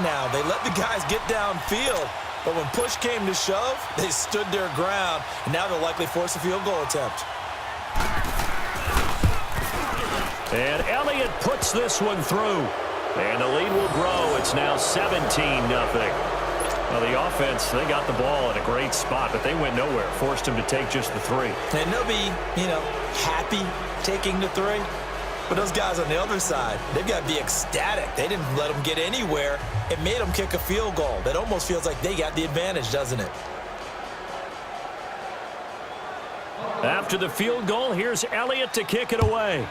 now. They let the guys get downfield. But when push came to shove, they stood their ground. And now they'll likely force a field goal attempt. And Elliott puts this one through. And the lead will grow. It's now 17-0. Well, the offense, they got the ball in a great spot, but they went nowhere. Forced him to take just the 3. And they'll be, happy taking the 3. But those guys on the other side, they've got to be ecstatic. They didn't let them get anywhere. It made them kick a field goal. That almost feels like they got the advantage, doesn't it? After the field goal, here's Elliott to kick it away.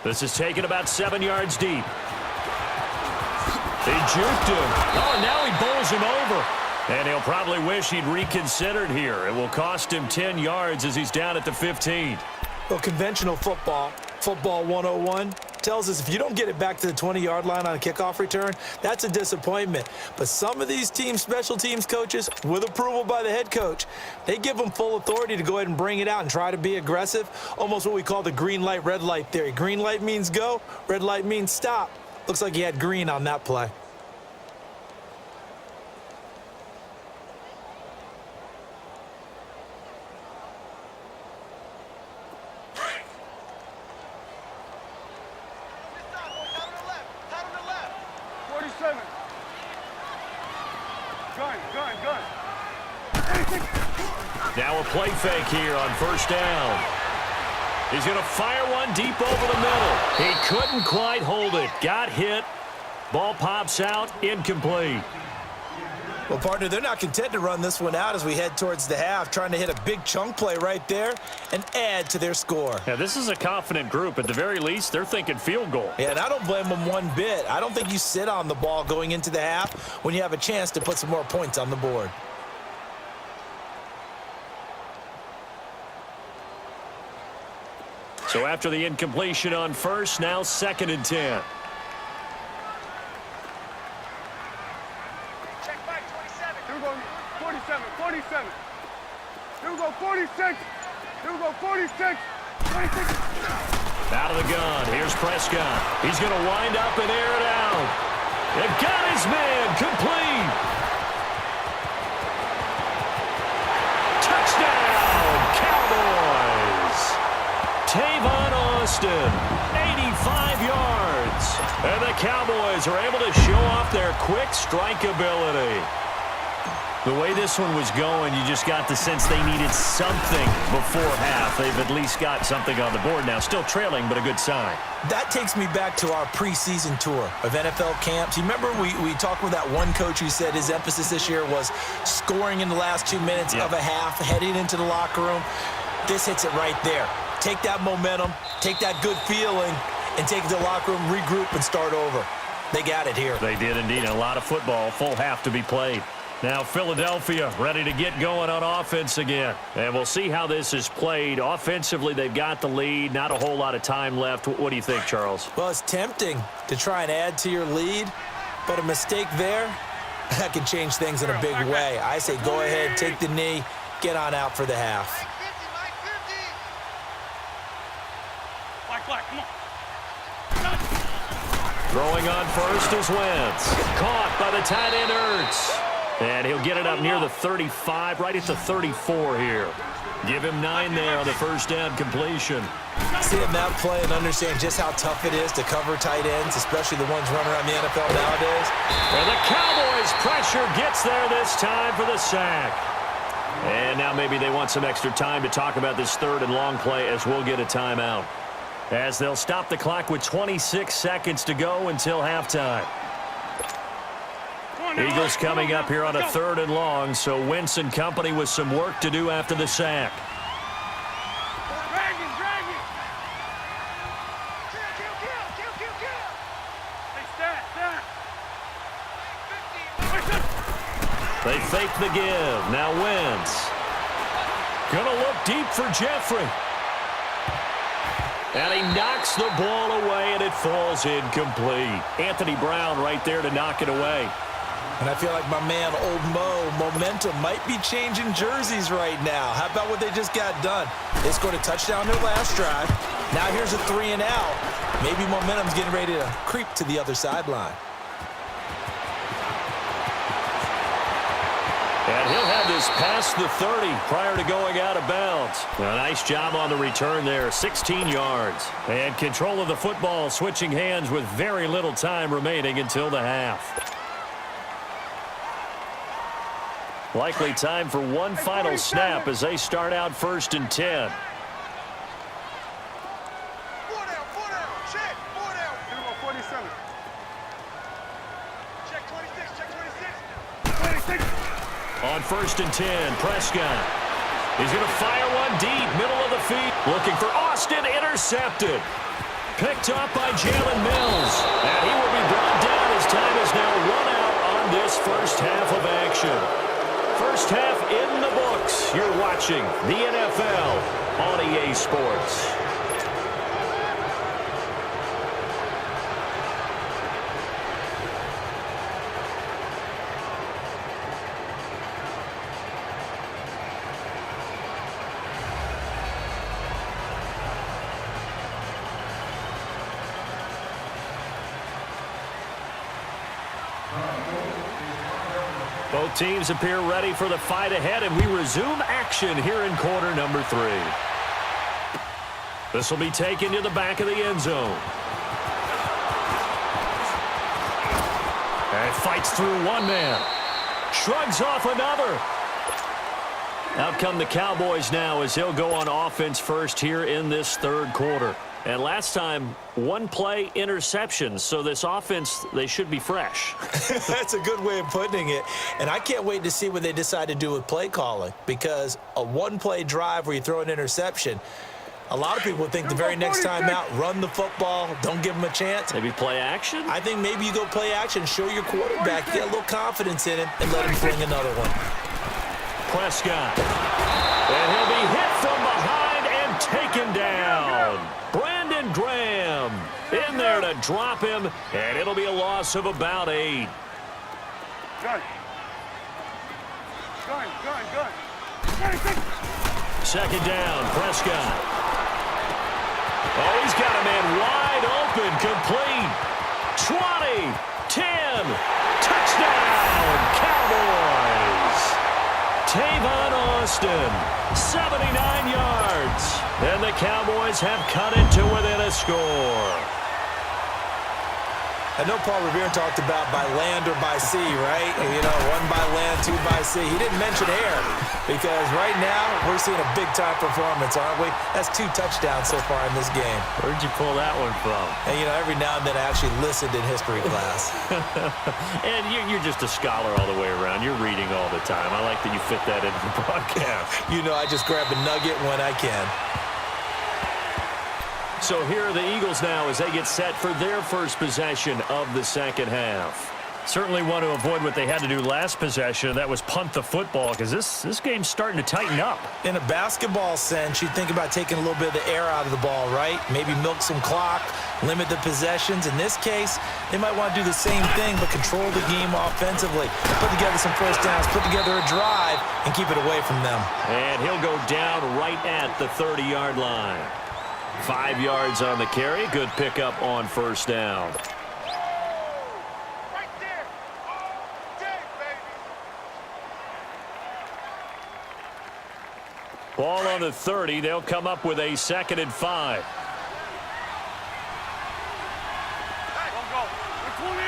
This is taken about 7 yards deep. He juked him. Oh, and now he bowls him over. And he'll probably wish he'd reconsidered here. It will cost him 10 yards as he's down at the 15. Well, conventional football 101, tells us if you don't get it back to the 20-yard line on a kickoff return, that's a disappointment. But some of these teams, special teams coaches, with approval by the head coach, they give them full authority to go ahead and bring it out and try to be aggressive, almost what we call the green light, red light theory. Green light means go, red light means stop. Looks like he had green on that play. Now a play fake here on first down. He's going to fire one deep over the middle. He couldn't quite hold it. Got hit. Ball pops out. Incomplete. Well, partner, they're not content to run this one out as we head towards the half, trying to hit a big chunk play right there and add to their score. Yeah, this is a confident group. At the very least, they're thinking field goal. Yeah, and I don't blame them one bit. I don't think you sit on the ball going into the half when you have a chance to put some more points on the board. So after the incompletion on first, now 2nd and 10. Check back 27. Here we go, 47, 47. Here we go, 46. Here we go, 46. 26. Out of the gun. Here's Prescott. He's going to wind up and air it out. They've got his man complete. Touchdown, Cowboys. Tavon Austin, 85 yards. And the Cowboys are able to show off their quick strike ability. The way this one was going, you just got the sense they needed something before half. They've at least got something on the board now. Still trailing, but a good sign. That takes me back to our preseason tour of NFL camps. You remember we talked with that one coach who said his emphasis this year was scoring in the last 2 minutes of a half, heading into the locker room. This hits it right there. Take that momentum, take that good feeling, and take it to the locker room, regroup, and start over. They got it here. They did indeed. A lot of football, full half to be played. Now Philadelphia ready to get going on offense again. And we'll see how this is played. Offensively, they've got the lead. Not a whole lot of time left. What do you think, Charles? Well, it's tempting to try and add to your lead, but a mistake there, that can change things in a big way. I say go ahead, take the knee, get on out for the half. Throwing on first is Wentz. Caught by the tight end Ertz. And he'll get it up near the 35, right at the 34 here. Give him 9 there on the first down completion. Seeing that play and understand just how tough it is to cover tight ends, especially the ones running around the NFL nowadays. And the Cowboys' pressure gets there this time for the sack. And now maybe they want some extra time to talk about this 3rd and long play as we'll get a timeout. As they'll stop the clock with 26 seconds to go until halftime. Eagles coming up here on a 3rd and long, so Wentz and company with some work to do after the sack. They fake the give. Now Wentz. Gonna look deep for Jeffrey. And he knocks the ball away, and it falls incomplete. Anthony Brown right there to knock it away. And I feel like my man, Old Mo, momentum might be changing jerseys right now. How about what they just got done? They scored a touchdown their last drive. Now here's a 3 and out. Maybe momentum's getting ready to creep to the other sideline. And he'll have this past the 30 prior to going out of bounds. A nice job on the return there, 16 yards. And control of the football, switching hands with very little time remaining until the half. Likely time for one final snap as they start out 1st and 10. Check 47. Check 26, check 26. 26. On 1st and 10, Prescott. He's going to fire one deep, middle of the field. Looking for Austin, intercepted. Picked up by Jalen Mills. And he will be brought down as time is now run out on this first half of action. First half in the books. You're watching the NFL on EA Sports. Both teams appear ready for the fight ahead, and we resume action here in quarter number 3. This will be taken to the back of the end zone. And fights through one man. Shrugs off another. Out come the Cowboys now as they'll go on offense first here in this 3rd quarter. And last time, one play interception. So this offense, they should be fresh. That's a good way of putting it. And I can't wait to see what they decide to do with play calling, because a one-play drive where you throw an interception, a lot of people think the very next time out, run the football, don't give them a chance. Maybe play action? I think maybe you go play action, show your quarterback, get a little confidence in it, and let him fling another one. Prescott. And he'll be hit from behind and taken down. Brandon Graham in there to drop him, and it'll be a loss of about 8. Gun. 2nd down, Prescott. Oh, he's got a man wide open, complete. 20, 10, touchdown, Cowboys. Tavon Austin, 79 yards. And the Cowboys have cut it to within a score. I know Paul Revere talked about by land or by sea, right? You know, 1 by land, 2 by sea. He didn't mention air, because right now we're seeing a big-time performance, aren't we? That's 2 touchdowns so far in this game. Where'd you pull that one from? And, you know, every now and then I actually listened in history class. And you're just a scholar all the way around. You're reading all the time. I like that you fit that into the broadcast. You know, I just grab a nugget when I can. So here are the Eagles now as they get set for their first possession of the second half. Certainly want to avoid what they had to do last possession. That was punt the football, because this game's starting to tighten up. In a basketball sense, you think about taking a little bit of the air out of the ball, right? Maybe milk some clock, limit the possessions. In this case, they might want to do the same thing, but control the game offensively. Put together some first downs, put together a drive, and keep it away from them. And he'll go down right at the 30-yard line. 5 yards on the carry. Good pickup on first down. Right there. Dang, baby. Ball on the 30. They'll come up with a 2nd and 5. Hey, don't go. 20.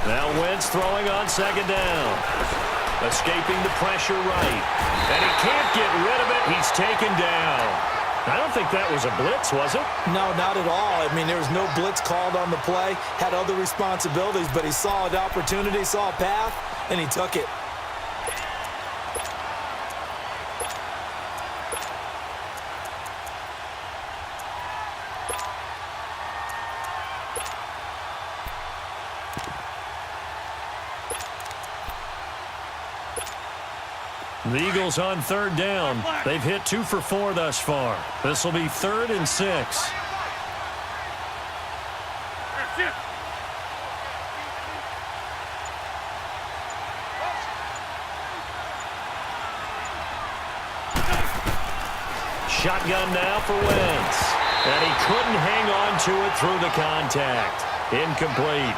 Now Wentz throwing on 2nd down. Escaping the pressure right. And he can't get rid of it. He's taken down. I don't think that was a blitz, was it? No, not at all. I mean, there was no blitz called on the play. Had other responsibilities, but he saw an opportunity, saw a path, and he took it. The Eagles on 3rd down. They've hit 2 for 4 thus far. This will be 3rd and 6. That's it. shotgun now for Wentz. And he couldn't hang on to it through the contact. Incomplete.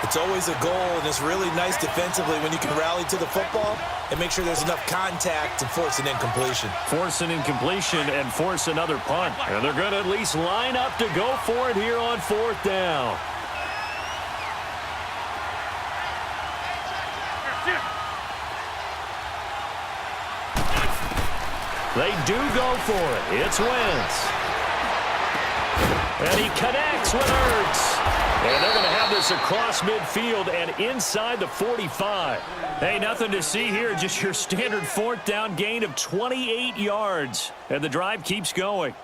It's always a goal, and it's really nice defensively when you can rally to the football and make sure there's enough contact to force an incompletion. Force an incompletion and force another punt. And they're going to at least line up to go for it here on 4th down. They do go for it. It's Wentz. And he connects with Ertz. And they're going to have this across midfield and inside the 45. Hey, nothing to see here. Just your standard 4th down gain of 28 yards. And the drive keeps going.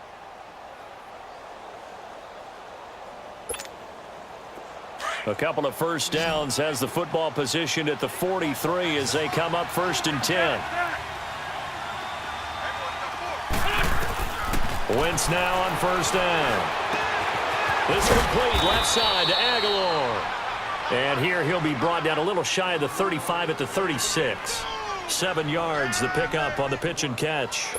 A couple of first downs has the football positioned at the 43 as they come up 1st and 10. Wentz now on 1st down. This complete left side to Aguilar. And here he'll be brought down a little shy of the 35 at the 36. 7 yards the pickup on the pitch and catch.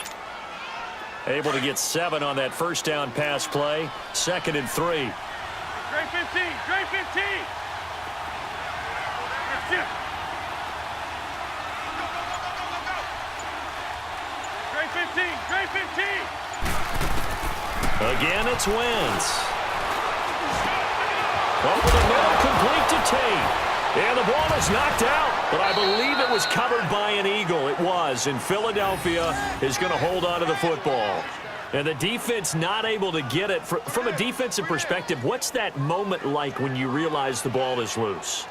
Able to get 7 on that 1st down pass play. 2nd and 3. Great 15. Great 15. Great 15. Great 15. Again, it's Wentz. Over the middle, complete to Tate. And the ball is knocked out, but I believe it was covered by an Eagle. It was, and Philadelphia is going to hold on to the football. And the defense not able to get it. From a defensive perspective, what's that moment like when you realize the ball is loose?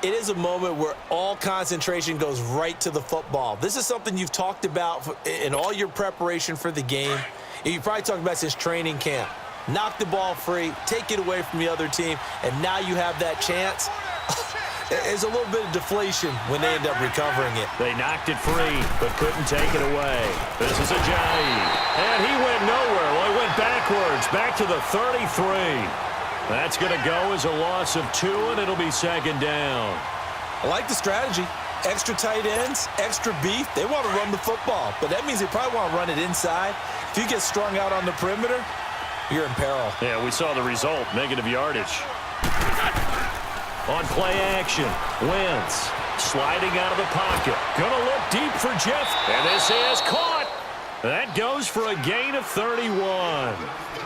It is a moment where all concentration goes right to the football. This is something you've talked about in all your preparation for the game. You probably talked about since training camp. Knock the ball free, take it away from the other team, and now you have that chance. There's a little bit of deflation when they end up recovering it. They knocked it free, but couldn't take it away. This is Ajayi. And he went nowhere. Well, he went backwards, back to the 33. That's going to go as a loss of 2, and it'll be 2nd down. I like the strategy. Extra tight ends, extra beef. They want to run the football, but that means they probably want to run it inside. If you get strung out on the perimeter, you're in peril. Yeah, we saw the result, negative yardage. On play action, Wentz sliding out of the pocket. Gonna look deep for Jeff, and this is caught. That goes for a gain of 31.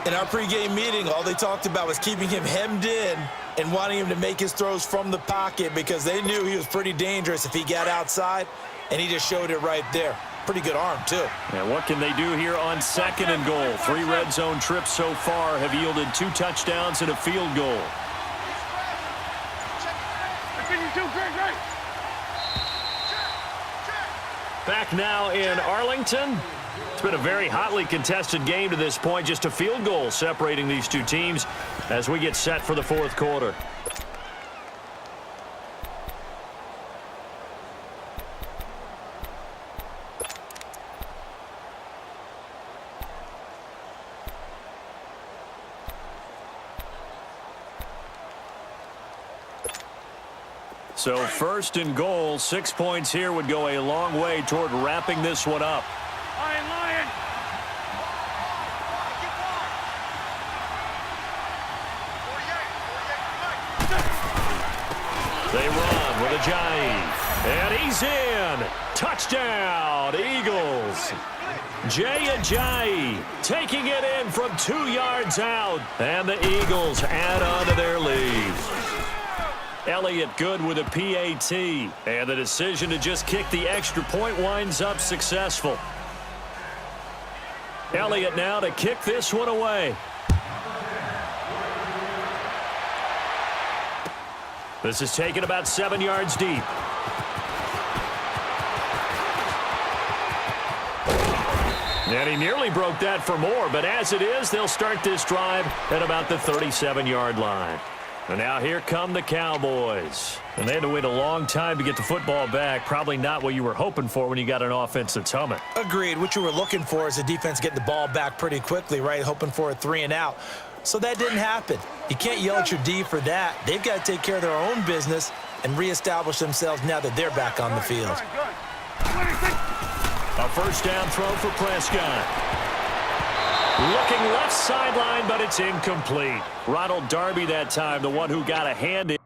In our pregame meeting, all they talked about was keeping him hemmed in and wanting him to make his throws from the pocket because they knew he was pretty dangerous if he got outside, and he just showed it right there. Pretty good arm, too. And what can they do here on 2nd and goal? 3 red zone trips so far have yielded 2 touchdowns and a field goal. Back now in Arlington. It's been a very hotly contested game to this point. Just a field goal separating these two teams as we get set for the 4th quarter. So 1st and goal, 6 points here would go a long way toward wrapping this one up. Lion, Lion. They run with Ajayi. And he's in. Touchdown, Eagles. Jay Ajayi taking it in from 2 yards out. And the Eagles add on to their lead. Elliott good with a PAT. And the decision to just kick the extra point winds up successful. Elliott now to kick this one away. This is taken about 7 yards deep. And he nearly broke that for more, but as it is, they'll start this drive at about the 37-yard line. And now here come the Cowboys. And they had to wait a long time to get the football back. Probably not what you were hoping for when you got an offense that's humming. Agreed. What you were looking for is the defense getting the ball back pretty quickly, right? Hoping for a 3 and out. So that didn't happen. You can't yell at your D for that. They've got to take care of their own business and reestablish themselves now that they're back on the field. A first down throw for Prescott. Looking left sideline, but it's incomplete. Ronald Darby that time, the one who got a hand in.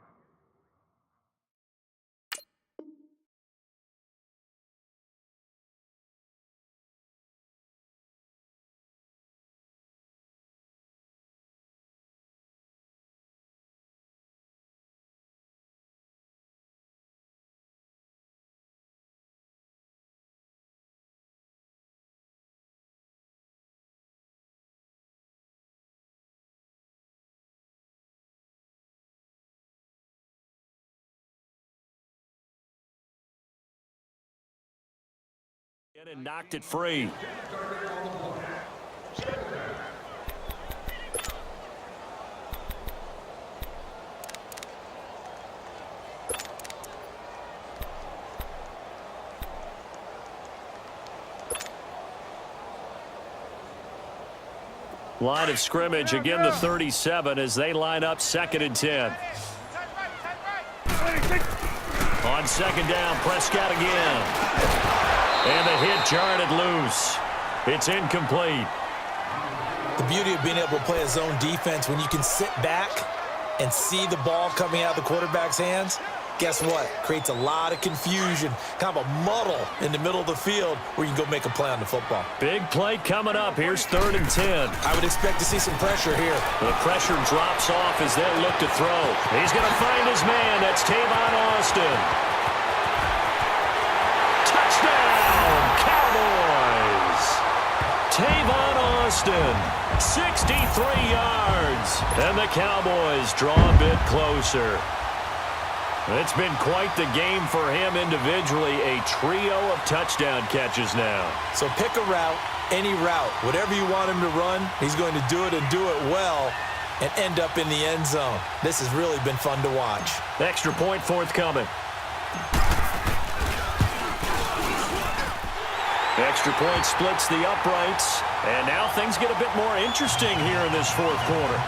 And knocked it free. Line of scrimmage, again the 37 as they line up 2nd and 10. On 2nd down, Prescott again. And the hit jarred it loose. It's incomplete. The beauty of being able to play a zone defense when you can sit back and see the ball coming out of the quarterback's hands, guess what? Creates a lot of confusion, kind of a muddle in the middle of the field where you can go make a play on the football. Big play coming up. Here's 3rd and 10. I would expect to see some pressure here. The pressure drops off as they'll look to throw. He's going to find his man. That's Tavon Austin. Touchdown, Cowboys! Tavon Austin, 63 yards. And the Cowboys draw a bit closer. It's been quite the game for him individually. A trio of touchdown catches now. So pick a route, any route. Whatever you want him to run, he's going to do it and do it well and end up in the end zone. This has really been fun to watch. Extra point forthcoming. Extra point splits the uprights. And now things get a bit more interesting here in this 4th quarter.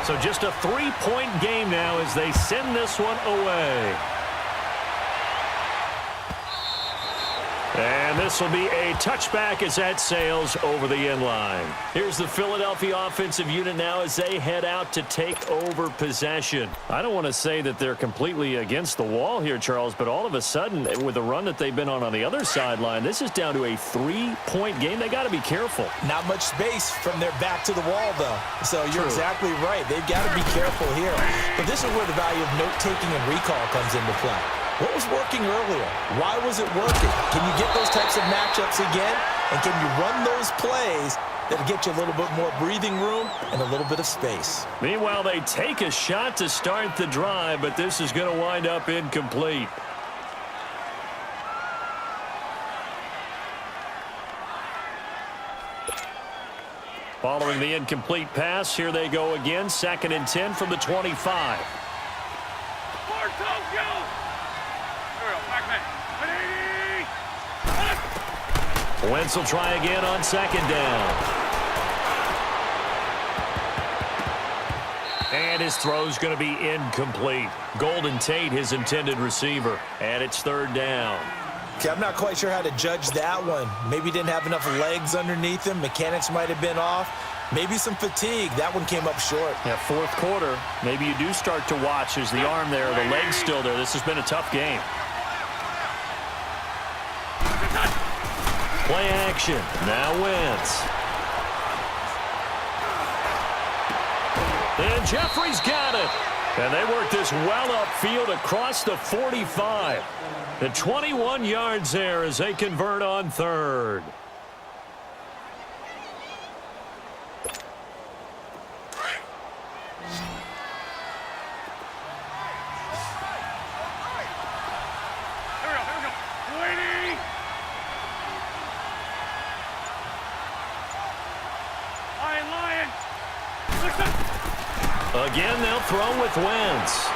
So just a 3-point game now as they send this one away. And this will be a touchback as that sails over the end line. Here's the Philadelphia offensive unit now as they head out to take over possession. I don't want to say that they're completely against the wall here, Charles, but all of a sudden, with the run that they've been on the other sideline, this is down to a 3-point game. They got to be careful. Not much space from their back to the wall, though. So you're exactly right. They've got to be careful here. But this is where the value of note-taking and recall comes into play. What was working earlier? Why was it working? Can you get those types of matchups again? And can you run those plays that'll get you a little bit more breathing room and a little bit of space? Meanwhile, they take a shot to start the drive, but this is going to wind up incomplete. Following the incomplete pass, here they go again. 2nd and 10 from the 25. Wentz will try again on 2nd down. And his throw's going to be incomplete. Golden Tate, his intended receiver. And it's 3rd down. Okay, I'm not quite sure how to judge that one. Maybe didn't have enough legs underneath him. Mechanics might have been off. Maybe some fatigue. That one came up short. Yeah, 4th quarter. Maybe you do start to watch as the arm there, the leg's still there. This has been a tough game. Play action. Now Wentz. And Jeffrey's got it. And they work this well upfield across the 45. The 21 yards there as they convert on 3rd. Again, they'll throw with Wentz.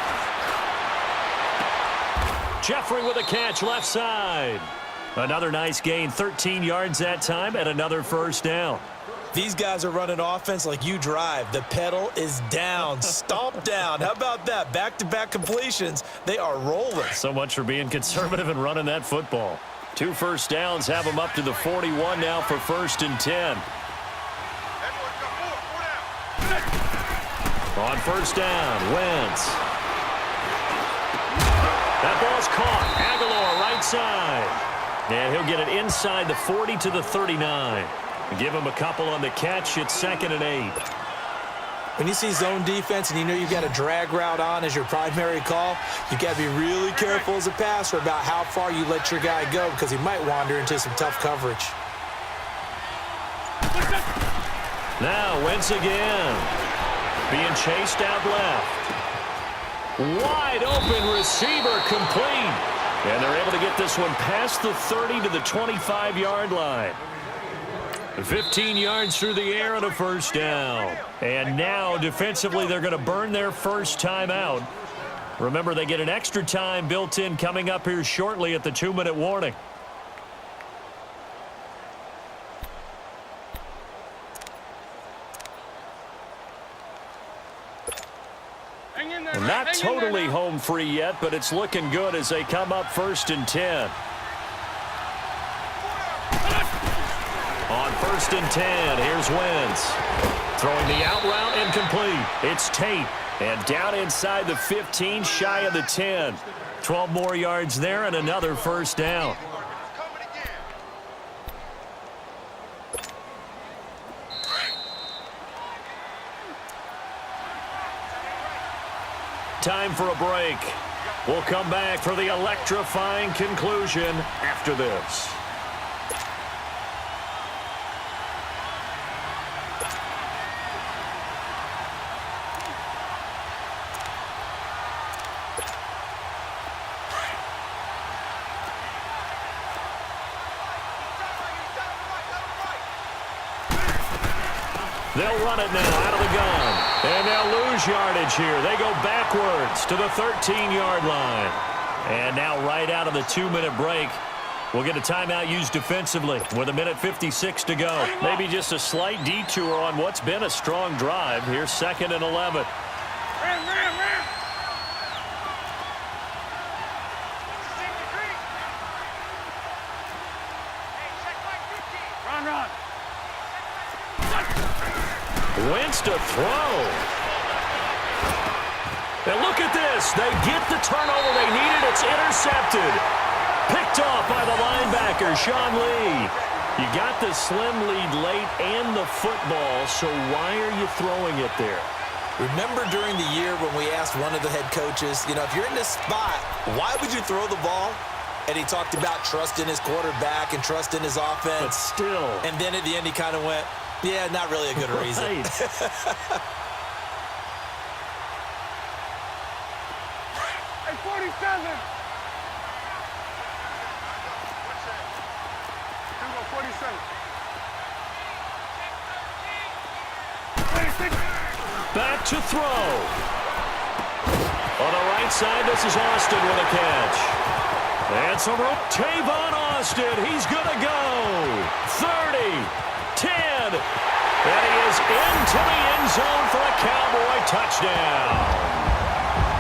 Jeffrey with a catch left side. Another nice gain, 13 yards that time, and another first down. These guys are running offense like you drive. The pedal is down, stomp down. How about that? Back-to-back completions. They are rolling. So much for being conservative and running that football. 2 first downs have them up to the 41 now for 1st and 10. On 1st down, Wentz. That ball's caught. Aguilar right side. And he'll get it inside the 40 to the 39. Give him a couple on the catch. It's 2nd and 8. When you see zone defense and you know you've got a drag route on as your primary call, you've got to be really careful as a passer about how far you let your guy go because he might wander into some tough coverage. Now Wentz again. Being chased out left. Wide open receiver complete. And they're able to get this one past the 30 to the 25-yard line. 15 yards through the air and a 1st down. And now defensively they're going to burn their first time out. Remember, they get an extra time built in coming up here shortly at the 2-minute warning. Not totally home free yet, but it's looking good as they come up 1st and 10. On 1st and 10, here's Wentz. Throwing the out route incomplete. It's Tate. And down inside the 15, shy of the 10. 12 more yards there and another 1st down. Time for a break. We'll come back for the electrifying conclusion after this. They'll run it now out of the gun. And they'll lose yardage here. They go backwards to the 13-yard line. And now right out of the 2-minute break, we'll get a timeout used defensively with 1:56 to go. Maybe just a slight detour on what's been a strong drive. Here's 2nd and 11. Ram. Run. Wentz to throw. And look at this. They get the turnover they needed. It's intercepted. Picked off by the linebacker, Sean Lee. You got the slim lead late and the football, so why are you throwing it there? Remember during the year when we asked one of the head coaches, if you're in this spot, why would you throw the ball? And he talked about trusting his quarterback and trusting his offense. But still. And then at the end he kind of went, yeah, not really a good reason. Hey, 47. 47. 26. Back to throw. On the right side, this is Austin with a catch. And some room. Tavon Austin, he's going to go. 30, 10. And he is into the end zone for a Cowboy touchdown.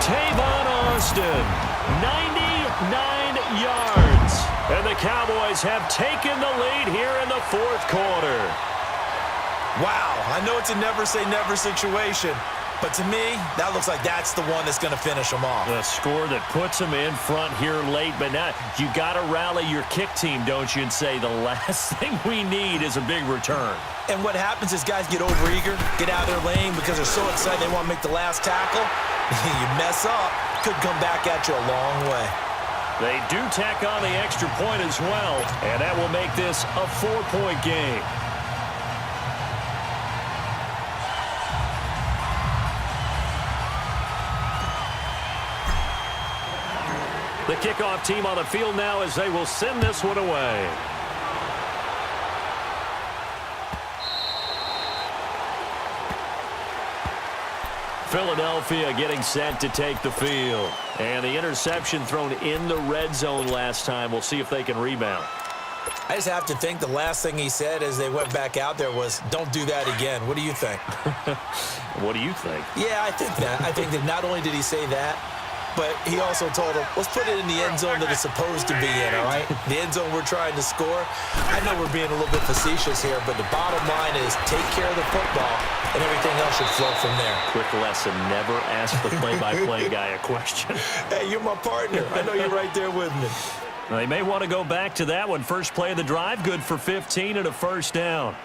Tavon Austin, 99 yards. And the Cowboys have taken the lead here in the 4th quarter. Wow, I know it's a never-say-never situation, but to me, that looks like that's the one that's going to finish them off. The score that puts them in front here late, but now you got to rally your kick team, don't you, and say the last thing we need is a big return. And what happens is guys get overeager, get out of their lane because they're so excited they want to make the last tackle. You mess up, could come back at you a long way. They do tack on the extra point as well, and that will make this a 4-point game. The kickoff team on the field now as they will send this one away. Philadelphia getting set to take the field. And the interception thrown in the red zone last time. We'll see if they can rebound. I just have to think the last thing he said as they went back out there was, don't do that again. What do you think? What do you think? Yeah, I think that. I think that not only did he say that, but he also told him, let's put it in the end zone that it's supposed to be in, all right? The end zone we're trying to score. I know we're being a little bit facetious here, but the bottom line is take care of the football, and everything else should flow from there. Quick lesson, never ask the play-by-play guy a question. Hey, you're my partner. I know you're right there with me. They may want to go back to that one. First play of the drive, good for 15 and a first down.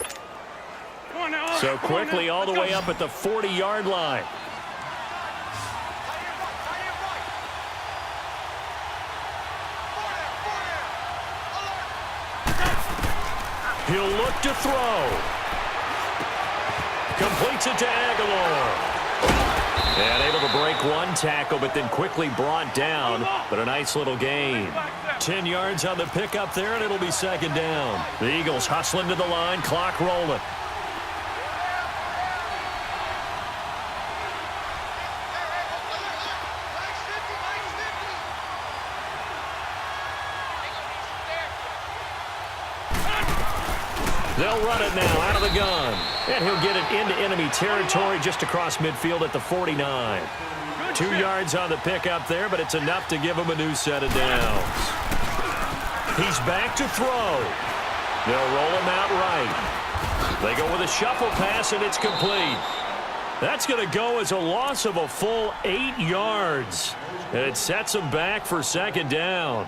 So quickly all the way up at the 40-yard line. He'll look to throw. Completes it to Aguilar. And able to break one tackle, but then quickly brought down. But a nice little gain. 10 yards on the pickup there, and it'll be second down. The Eagles hustling to the line, clock rolling. They'll run it now out of the gun. And he'll get it into enemy territory just across midfield at the 49. 2 yards on the pickup there, but it's enough to give him a new set of downs. He's back to throw. They'll roll him out right. They go with a shuffle pass, and it's complete. That's going to go as a loss of a full 8 yards. And it sets him back for second down.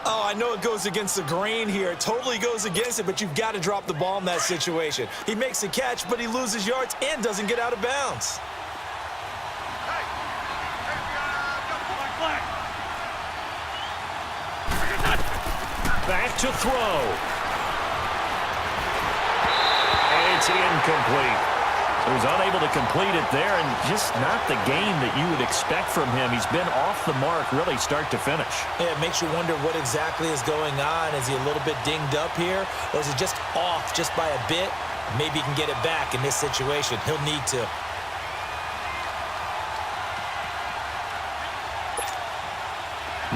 Oh, I know it goes against the grain here. It totally goes against it, but you've got to drop the ball in that situation. He makes a catch, but he loses yards and doesn't get out of bounds. Back to throw. And it's incomplete. He was unable to complete it there, and just not the game that you would expect from him. He's been off the mark really start to finish. Yeah, it makes you wonder what exactly is going on. Is he a little bit dinged up here, or is he just off just by a bit? Maybe he can get it back in this situation. He'll need to.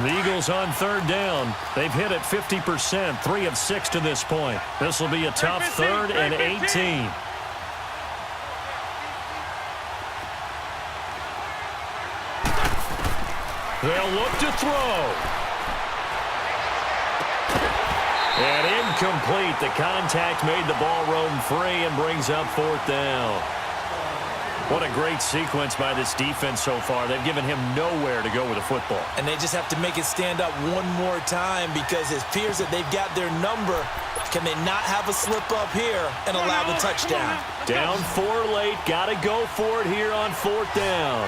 The Eagles on third down. They've hit it 50%, 3 of 6 to this point. This will be a tough 3rd and 18. They'll look to throw. And incomplete. The contact made the ball roam free and brings up 4th down. What a great sequence by this defense so far. They've given him nowhere to go with the football. And they just have to make it stand up one more time because it appears that they've got their number. Can they not have a slip up here and allow the touchdown? Down 4 late. Got to go for it here on 4th down.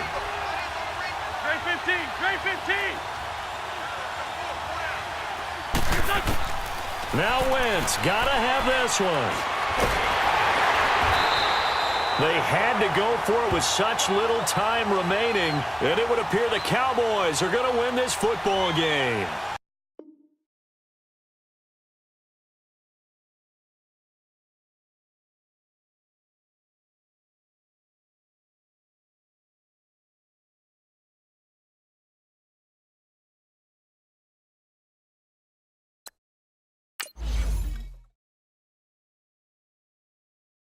Trey 15, Trey 15. Now Wentz, got to have this one. They had to go for it with such little time remaining, and it would appear the Cowboys are going to win this football game.